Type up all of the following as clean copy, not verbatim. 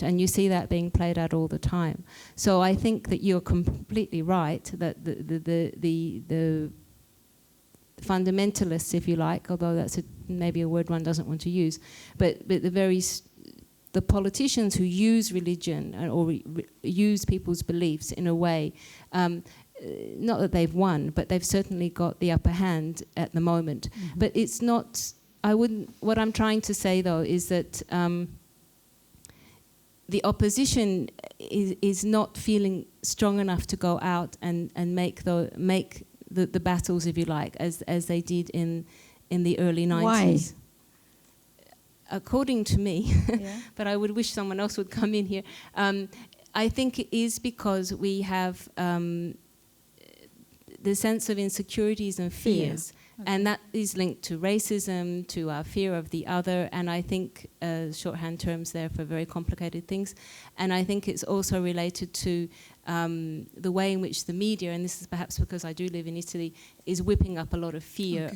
and you see that being played out all the time. So I think that you're completely right that the fundamentalists, if you like, although that's maybe a word one doesn't want to use, but the politicians who use religion or use people's beliefs in a way, not that they've won, but they've certainly got the upper hand at the moment. Mm-hmm. But it's not, what I'm trying to say though is that the opposition is not feeling strong enough to go out and make the battles, if you like, as they did in the early 90s. Why? According to me, but I would wish someone else would come in here. I think it is because we have the sense of insecurities and fears, and that is linked to racism, to our fear of the other, and I think shorthand terms there for very complicated things. And I think it's also related to the way in which the media, and this is perhaps because I do live in Italy, is whipping up a lot of fear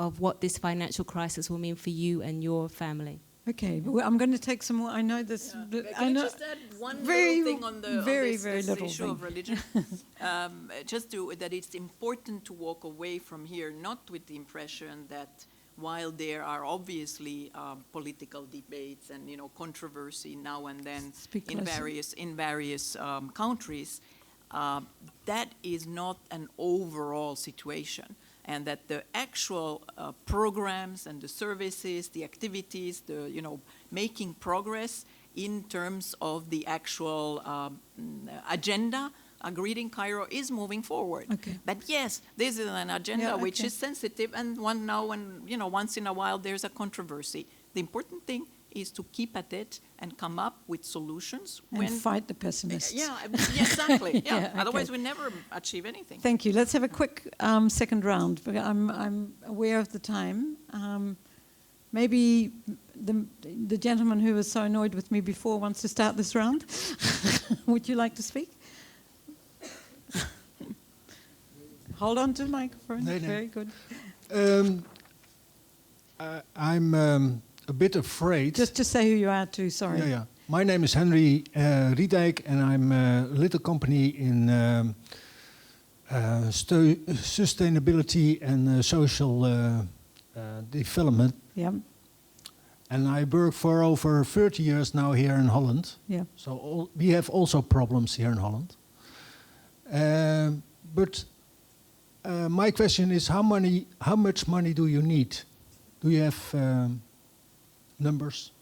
of what this financial crisis will mean for you and your family. Okay, well, I'm going to take some more. I know this. Can I just add one little thing on this issue thing. of religion? That it's important to walk away from here, not with the impression that while there are obviously political debates and controversy now and then in various countries, that is not an overall situation. And that the actual programs and the services, the activities, making progress in terms of the actual agenda agreed in Cairo is moving forward. Okay. But yes, this is an agenda which is sensitive, and once in a while there's a controversy. The important thing is to keep at it and come up with solutions. And fight the pessimists. Exactly. Otherwise we never achieve anything. Thank you. Let's have a quick second round. I'm aware of the time. Maybe the gentleman who was so annoyed with me before wants to start this round. Would you like to speak? Hold on to the microphone. No. Very good. I'm a bit afraid. Just say who you are too, sorry. Yeah. My name is Henry Riedijk, and I'm a little company in sustainability and social development. Yeah. And I work for over 30 years now here in Holland. Yeah. So we have also problems here in Holland. But my question is, how much money do you need? Do you have numbers?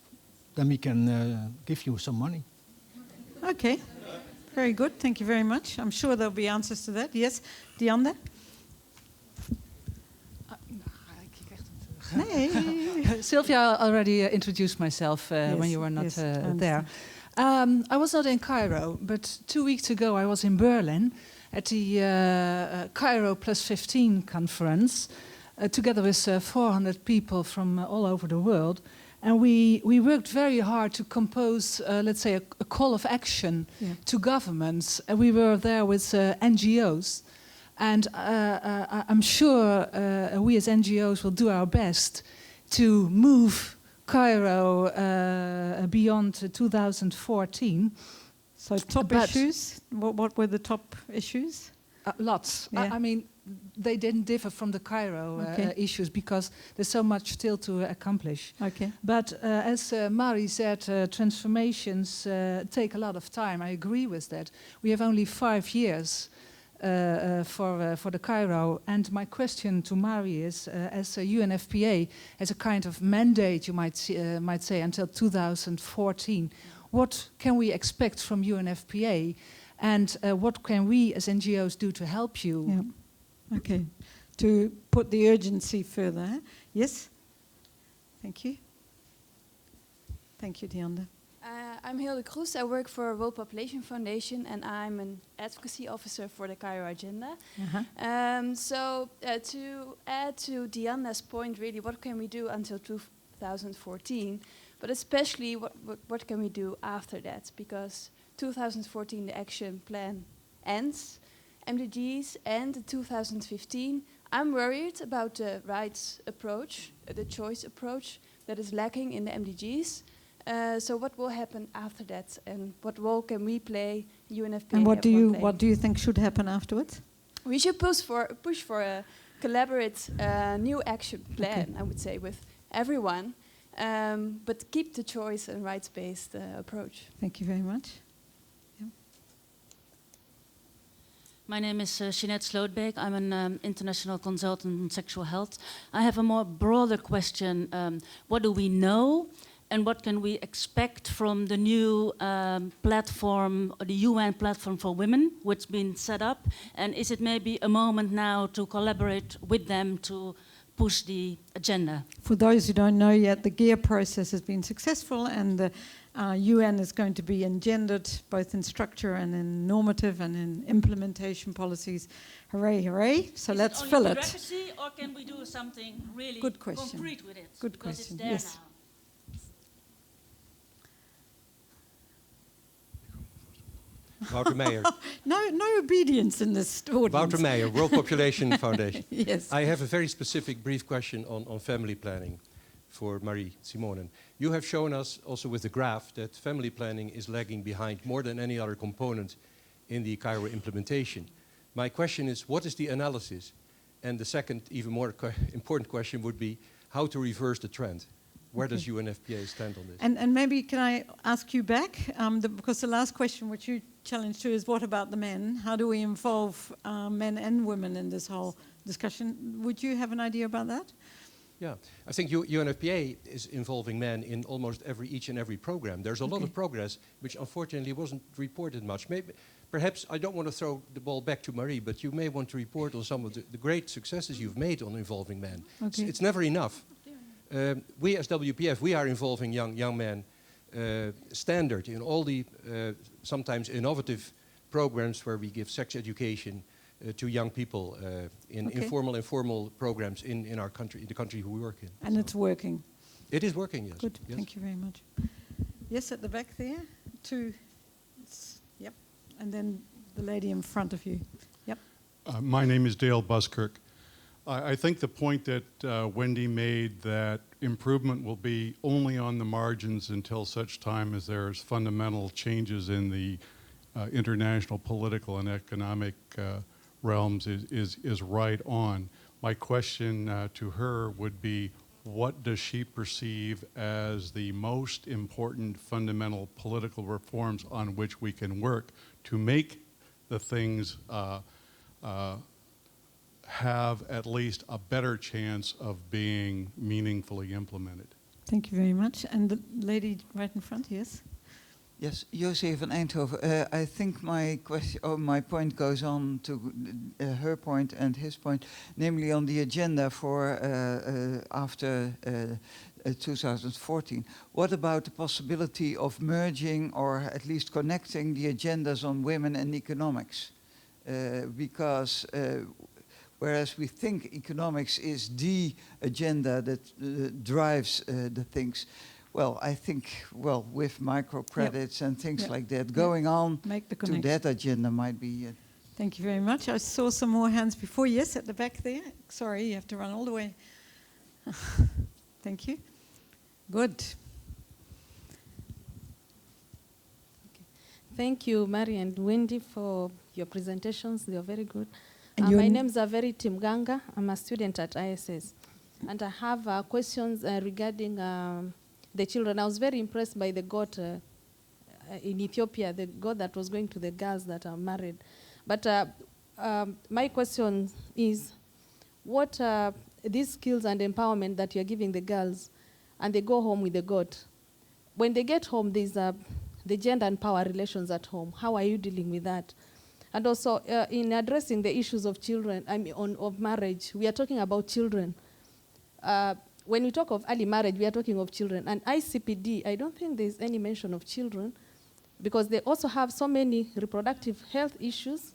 Then we can give you some money. Okay, very good. Thank you very much. I'm sure there'll be answers to that. Yes, Dianda? Sylvia already introduced myself when you were not there. I was not in Cairo, but 2 weeks ago I was in Berlin at the Cairo Plus 15 conference, together with 400 people from all over the world. And we worked very hard to compose, let's say, a call of action to governments. And we were there with NGOs. And I'm sure we as NGOs will do our best to move Cairo beyond 2014. So top issues? What were the top issues? Lots. Yeah. I mean, they didn't differ from the Cairo issues because there's so much still to accomplish. Okay. But as Mari said, transformations take a lot of time. I agree with that. We have only 5 years for the Cairo. And my question to Mari is, as a UNFPA, as a kind of mandate, you might say, until 2014, what can we expect from UNFPA? And what can we as NGOs do to help you? Yeah. Okay. To put the urgency further. Yes? Thank you. Thank you, Dianda. I'm Hilde Kroes. I work for World Population Foundation and I'm an advocacy officer for the Cairo Agenda. So to add to Dianda's point, really, what can we do until 2014? But especially, what can we do after that? Because 2014, the action plan ends, MDGs end 2015. I'm worried about the rights approach, the choice approach that is lacking in the MDGs. So what will happen after that, and what role can we play? UNFPA. And what do you think should happen afterwards? We should push for a collaborate new action plan. I would say with everyone, but keep the choice and rights-based approach. Thank you very much. My name is Jeanette Slootbeek. I'm an international consultant on sexual health. I have a more broader question. What do we know, and what can we expect from the new platform, or the UN platform for women, which has been set up? And is it maybe a moment now to collaborate with them to push the agenda? For those who don't know yet, the GEAR process has been successful, and the UN is going to be engendered both in structure and in normative and in implementation policies. Hooray, hooray. So is let's it fill only it. bureaucracy, or can we do something really Good question. concrete with it? Good because question, it's there yes. now. Wouter Meijer. No obedience in this audience. Wouter Meijer, World Population Foundation. Yes. I have a very specific brief question on family planning for Marie Simonen. You have shown us also with the graph that family planning is lagging behind more than any other component in the Cairo implementation. My question is, what is the analysis? And the second, even more important question would be how to reverse the trend. Where does UNFPA stand on this? And maybe can I ask you back, because the last question which you challenged to is what about the men? How do we involve men and women in this whole discussion? Would you have an idea about that? Yeah, I think UNFPA is involving men in almost each and every program. There's a lot of progress, which unfortunately wasn't reported much. Maybe, perhaps, I don't want to throw the ball back to Marie, but you may want to report on some of the great successes you've made on involving men. Okay. It's never enough. We as WPF, we are involving young men standard in all the sometimes innovative programs where we give sex education to young people in informal and formal programs in our country, in the country who we work in. And it's working. It is working, yes. Good, yes. thank you very much. Yes, at the back there, yep, and then the lady in front of you. Yep. My name is Dale Buskirk. I think the point that Wendy made, that improvement will be only on the margins until such time as there's fundamental changes in the international political and economic realms is right on. My question to her would be, what does she perceive as the most important fundamental political reforms on which we can work to make the things have at least a better chance of being meaningfully implemented? Thank you very much. And the lady right in front, yes? Yes, José van Eindhoven. I think my question, or my point goes on to her point and his point, namely on the agenda for after 2014. What about the possibility of merging or at least connecting the agendas on women and economics? Because whereas we think economics is the agenda that drives the things, well, I think, with microcredits and things like that, going on to that agenda might be... Thank you very much. I saw some more hands before. Yes, at the back there. Sorry, you have to run all the way. Thank you. Good. Okay. Thank you, Mary and Wendy, for your presentations. They are very good. My name is Averi Timganga. I'm a student at ISS. And I have questions regarding the children. I was very impressed by the goat in Ethiopia, the goat that was going to the girls that are married. But my question is, what these skills and empowerment that you're giving the girls, and they go home with the goat, when they get home, there's the gender and power relations at home. How are you dealing with that? And also, in addressing the issues of children, of marriage, we are talking about children. When we talk of early marriage, we are talking of children. And ICPD, I don't think there's any mention of children, because they also have so many reproductive health issues.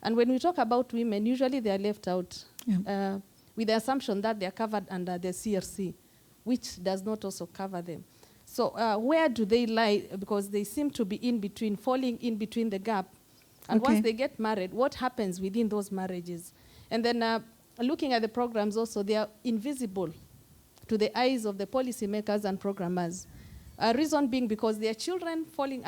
And when we talk about women, usually they are left out with the assumption that they are covered under the CRC, which does not also cover them. So where do they lie? Because they seem to be in between, falling in between the gap. And once they get married, what happens within those marriages? And then looking at the programs also, they are invisible to the eyes of the policymakers and programmers. Reason being because their children falling